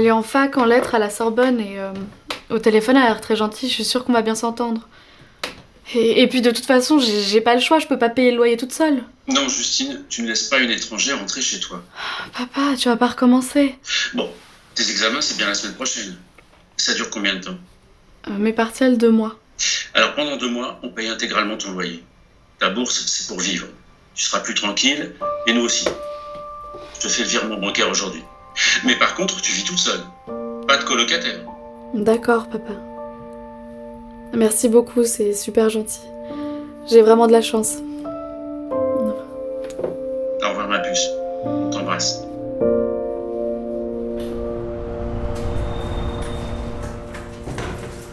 Elle est en fac, en lettres, à la Sorbonne et au téléphone elle a l'air très gentille, je suis sûre qu'on va bien s'entendre. Et puis de toute façon, j'ai pas le choix, je peux pas payer le loyer toute seule. Non, Justine, tu ne laisses pas une étrangère rentrer chez toi. Papa, tu vas pas recommencer. Bon, tes examens, c'est bien la semaine prochaine. Ça dure combien de temps? Mes partiels, 2 mois. Alors pendant 2 mois, on paye intégralement ton loyer. Ta bourse, c'est pour vivre. Tu seras plus tranquille, et nous aussi. Je te fais le virement bancaire aujourd'hui. Mais par contre, tu vis toute seule. Pas de colocataire. D'accord, papa. Merci beaucoup, c'est super gentil. J'ai vraiment de la chance. Au revoir ma puce. On t'embrasse.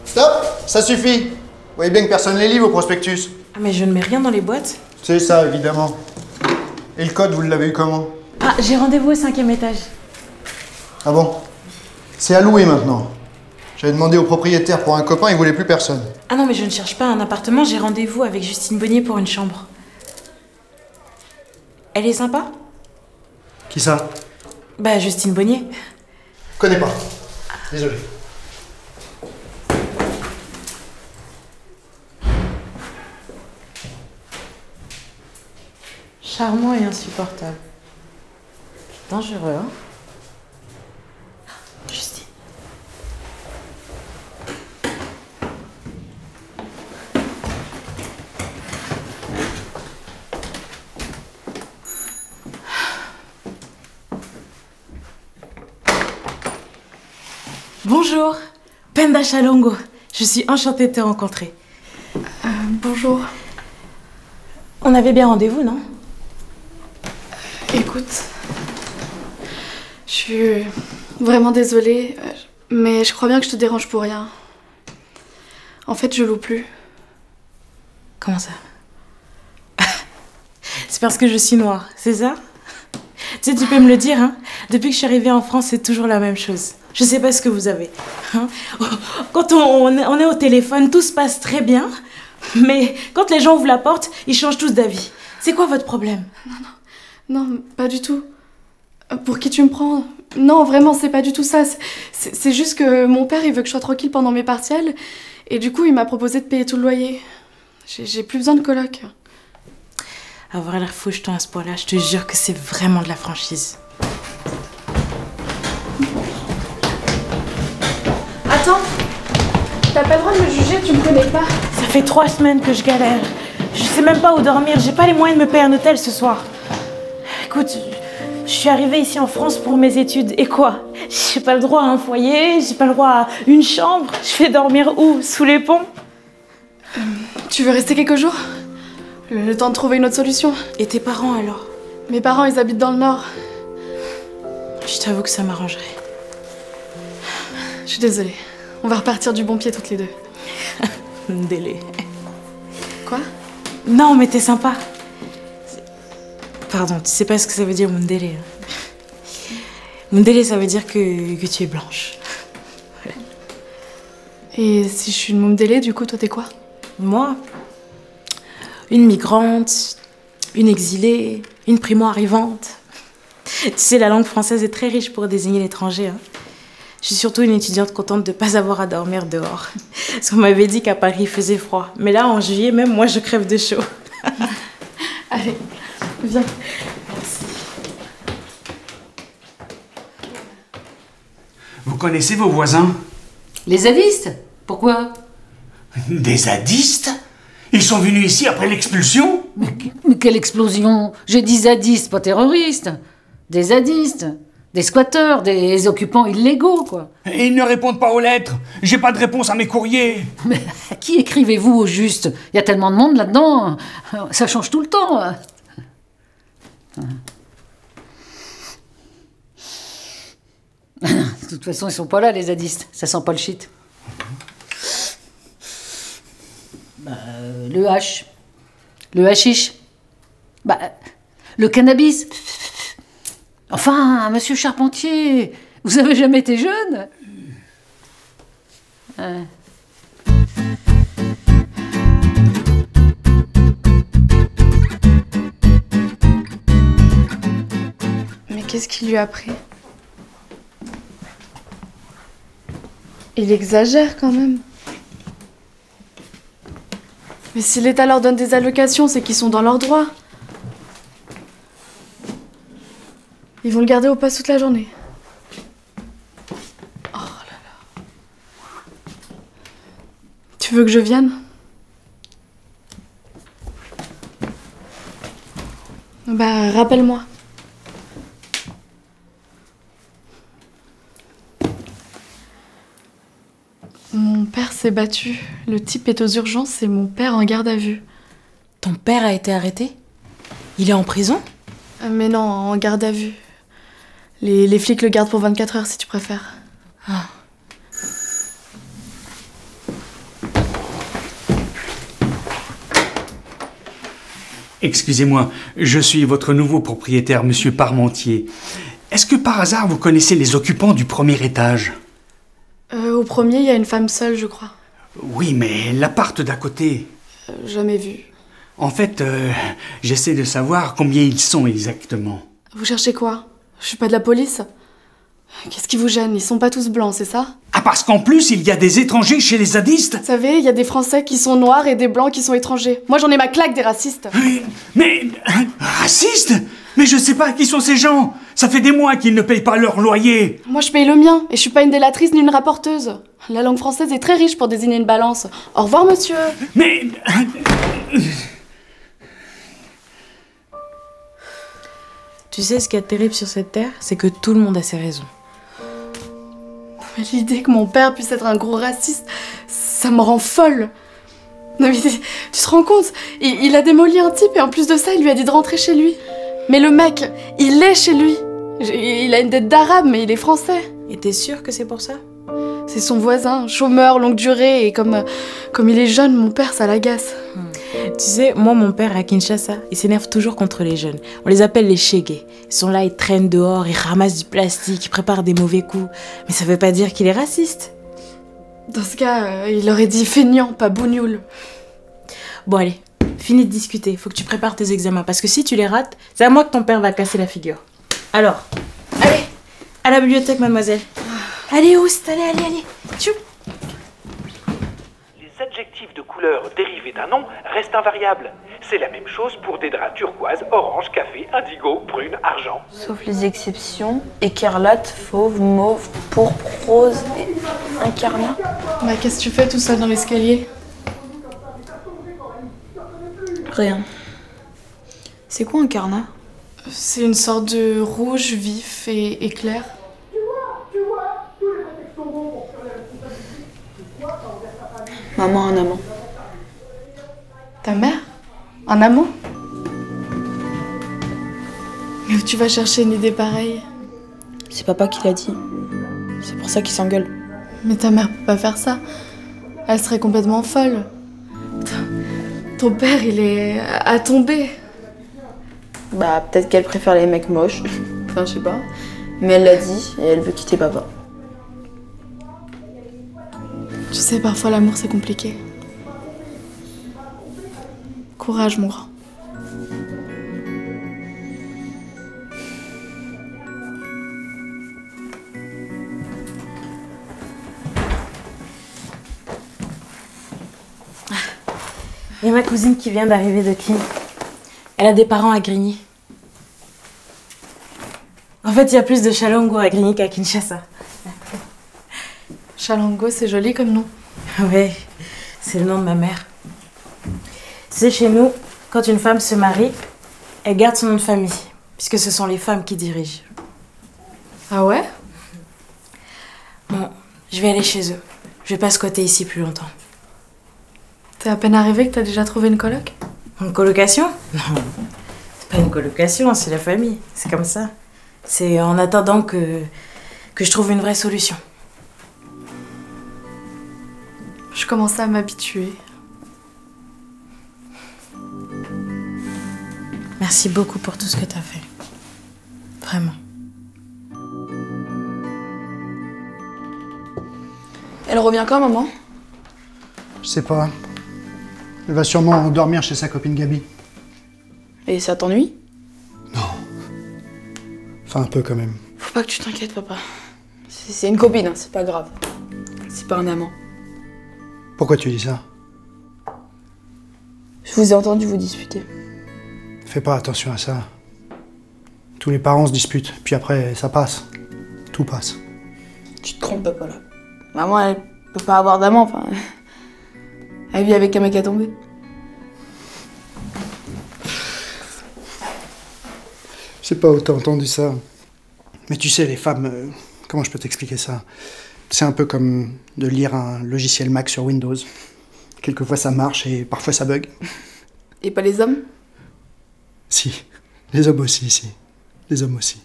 Stop, ça suffit. Vous voyez bien que personne les lit, vos prospectus. Ah mais je ne mets rien dans les boîtes. C'est ça, évidemment. Et le code, vous l'avez eu comment? Ah, j'ai rendez-vous au 5e étage. Ah bon? C'est à louer maintenant. J'avais demandé au propriétaire pour un copain, il voulait plus personne. Ah non mais je ne cherche pas un appartement, j'ai rendez-vous avec Justine Bonnier pour une chambre. Elle est sympa? Qui ça? Bah Justine Bonnier. Connais pas. Désolé. Charmant et insupportable. Dangereux, hein? Justine. Bonjour, Penda Chalongo. Je suis enchantée de te rencontrer. Bonjour. On avait bien rendez-vous, non? Écoute, je suis vraiment désolée, mais je crois bien que je te dérange pour rien. En fait, je loue plus. Comment ça? C'est parce que je suis noire, c'est ça? Tu sais, tu peux me le dire, hein? Depuis que je suis arrivée en France, c'est toujours la même chose. Je sais pas ce que vous avez. Hein? Quand on est au téléphone, tout se passe très bien. Mais quand les gens ouvrent la porte, ils changent tous d'avis. C'est quoi votre problème? Non, pas du tout. Pour qui tu me prends? Non, vraiment, c'est pas du tout ça. C'est juste que mon père, il veut que je sois tranquille pendant mes partiels. Et du coup, il m'a proposé de payer tout le loyer. J'ai plus besoin de coloc. Avoir l'air fouchetant à ce point-là, je te jure que c'est vraiment de la franchise. Attends! T'as pas le droit de me juger, tu me connais pas. Ça fait 3 semaines que je galère. Je sais même pas où dormir, j'ai pas les moyens de me payer un hôtel ce soir. Écoute, je suis arrivée ici en France pour mes études. Et quoi? J'ai pas le droit à un foyer, j'ai pas le droit à une chambre. Je vais dormir où? Sous les ponts? Tu veux rester quelques jours? Le temps de trouver une autre solution. Et tes parents alors? Mes parents, ils habitent dans le nord. Je t'avoue que ça m'arrangerait. Je suis désolée. On va repartir du bon pied toutes les deux. Délai. Quoi? Non, mais t'es sympa. Pardon, tu sais pas ce que ça veut dire, Mundele. Mundele, ça veut dire que tu es blanche. Et si je suis une Mundele, du coup, toi, t'es quoi? Moi? Une migrante, une exilée, une primo-arrivante. Tu sais, la langue française est très riche pour désigner l'étranger. Hein. Je suis surtout une étudiante contente de ne pas avoir à dormir dehors. Parce qu'on m'avait dit qu'à Paris, il faisait froid. Mais là, en juillet, même moi, je crève de chaud. Allez, viens. Vous connaissez vos voisins? Les zadistes? Pourquoi? Des zadistes? Ils sont venus ici après l'expulsion? Mais quelle explosion! J'ai dit zadistes, pas terroristes. Des zadistes, des squatteurs, des occupants illégaux, quoi. Et ils ne répondent pas aux lettres. J'ai pas de réponse à mes courriers. Mais à qui écrivez-vous au juste? Il y a tellement de monde là-dedans. Ça change tout le temps. De toute façon, ils sont pas là, les zadistes. Ça sent pas le shit. Le hash. Le hashish. Le cannabis. Enfin, monsieur Charpentier, vous avez jamais été jeune? Mais qu'est-ce qui lui a pris? Il exagère quand même. Mais si l'État leur donne des allocations, c'est qu'ils sont dans leurs droits. Ils vont le garder au poste toute la journée. Oh là là. Tu veux que je vienne? Bah, rappelle-moi. Mon père s'est battu. Le type est aux urgences et mon père en garde à vue. Ton père a été arrêté? Il est en prison? Mais non, en garde à vue. Les flics le gardent pour 24 heures si tu préfères. Ah. Excusez-moi, je suis votre nouveau propriétaire, monsieur Parmentier. Est-ce que par hasard vous connaissez les occupants du premier étage? Au premier, il y a une femme seule, je crois. Oui, mais l'appart d'à côté. Jamais vu. En fait, j'essaie de savoir combien ils sont exactement. Vous cherchez quoi? Je suis pas de la police. Qu'est-ce qui vous gêne? Ils sont pas tous blancs, c'est ça? Ah, parce qu'en plus, il y a des étrangers chez les zadistes? Vous savez, il y a des Français qui sont noirs et des blancs qui sont étrangers. Moi, j'en ai ma claque des racistes. Mais racistes? Mais je sais pas qui sont ces gens. Ça fait des mois qu'ils ne payent pas leur loyer. Moi, je paye le mien, et je suis pas une délatrice ni une rapporteuse. La langue française est très riche pour désigner une balance. Au revoir, monsieur. Mais... Tu sais, ce qui est terrible sur cette terre, c'est que tout le monde a ses raisons. Mais l'idée que mon père puisse être un gros raciste, ça me rend folle. Non mais tu te rends compte? Il a démoli un type et en plus de ça, il lui a dit de rentrer chez lui. Mais le mec, il est chez lui. Il a une dette d'arabe, mais il est français. Et t'es sûre que c'est pour ça? C'est son voisin, chômeur, longue durée, et comme il est jeune, mon père, ça l'agace. Tu sais, moi, mon père, à Kinshasa, il s'énerve toujours contre les jeunes. On les appelle les chégués. Ils sont là, ils traînent dehors, ils ramassent du plastique, ils préparent des mauvais coups. Mais ça veut pas dire qu'il est raciste. Dans ce cas, il aurait dit feignant, pas bougnoul. Bon, allez, finis de discuter. Faut que tu prépares tes examens, parce que si tu les rates, c'est à moi que ton père va casser la figure. Alors, allez, à la bibliothèque, mademoiselle. Allez, Oust, allez. Tchou. Les adjectifs de couleur dérivés d'un nom restent invariables. C'est la même chose pour des draps turquoise, orange, café, indigo, brune, argent. Sauf les exceptions, écarlate, fauve, mauve, pourpre, rose et incarnat. Bah, qu'est-ce que tu fais tout seul dans l'escalier? Rien. C'est quoi incarnat? C'est une sorte de rouge vif et éclair. Maman a un amant. Ta mère? Un amant? Mais où tu vas chercher une idée pareille? C'est papa qui l'a dit. C'est pour ça qu'il s'engueule. Mais ta mère peut pas faire ça. Elle serait complètement folle. Ton père, il est à tomber. Bah, peut-être qu'elle préfère les mecs moches. Enfin, je sais pas. Mais elle l'a dit et elle veut quitter papa. Tu sais, parfois l'amour c'est compliqué. Courage, mon grand. Il y a ma cousine qui vient d'arriver de Kin. Elle a des parents à Grigny. En fait, il y a plus de Chalongo à Grigny qu'à Kinshasa. Chalongo, c'est joli comme nom. Ouais, c'est le nom de ma mère. Tu sais, chez nous, quand une femme se marie, elle garde son nom de famille, puisque ce sont les femmes qui dirigent. Ah ouais? Bon, je vais aller chez eux. Je vais pas squatter ici plus longtemps. T'es à peine arrivé que t'as déjà trouvé une coloc? Une colocation? Non, c'est pas une colocation, c'est la famille. C'est comme ça. C'est en attendant que je trouve une vraie solution. Je commençais à m'habituer. Merci beaucoup pour tout ce que t'as fait. Vraiment. Elle revient quand, maman? Je sais pas. Elle va sûrement dormir chez sa copine Gabi. Et ça t'ennuie? Non. Enfin, un peu quand même. Faut pas que tu t'inquiètes, papa. C'est une copine, hein, c'est pas grave. C'est pas un amant. Pourquoi tu dis ça? Je vous ai entendu vous disputer. Fais pas attention à ça. Tous les parents se disputent, puis après, ça passe. Tout passe. Tu te trompes, papa, là. Maman, elle peut pas avoir d'amant, enfin... Elle vit avec un mec à tomber. J'ai pas autant entendu ça. Mais tu sais, les femmes... comment je peux t'expliquer ça? C'est un peu comme de lire un logiciel Mac sur Windows. Quelquefois ça marche et parfois ça bug. Et pas les hommes? Si. Les hommes aussi, si. Les hommes aussi.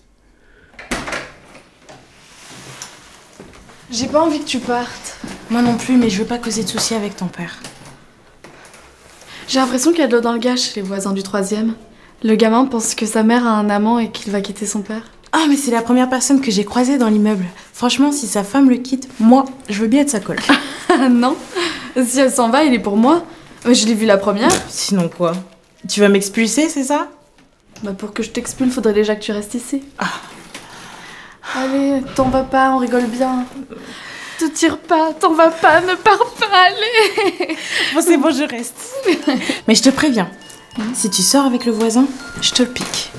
J'ai pas envie que tu partes. Moi non plus, mais je veux pas causer de soucis avec ton père. J'ai l'impression qu'il y a de l'eau dans le gaz chez les voisins du 3e. Le gamin pense que sa mère a un amant et qu'il va quitter son père. Ah, mais c'est la première personne que j'ai croisée dans l'immeuble. Franchement, si sa femme le quitte, moi, je veux bien être sa coloc. Ah non, si elle s'en va, il est pour moi. Je l'ai vu la première. Sinon quoi? Tu vas m'expulser, c'est ça? Bah pour que je t'expulse, faudrait déjà que tu restes ici. Ah. Allez, t'en vas pas, on rigole bien. Te tire pas, t'en vas pas, ne pars pas, allez. Bon, c'est bon, je reste. Mais je te préviens, si tu sors avec le voisin, je te le pique.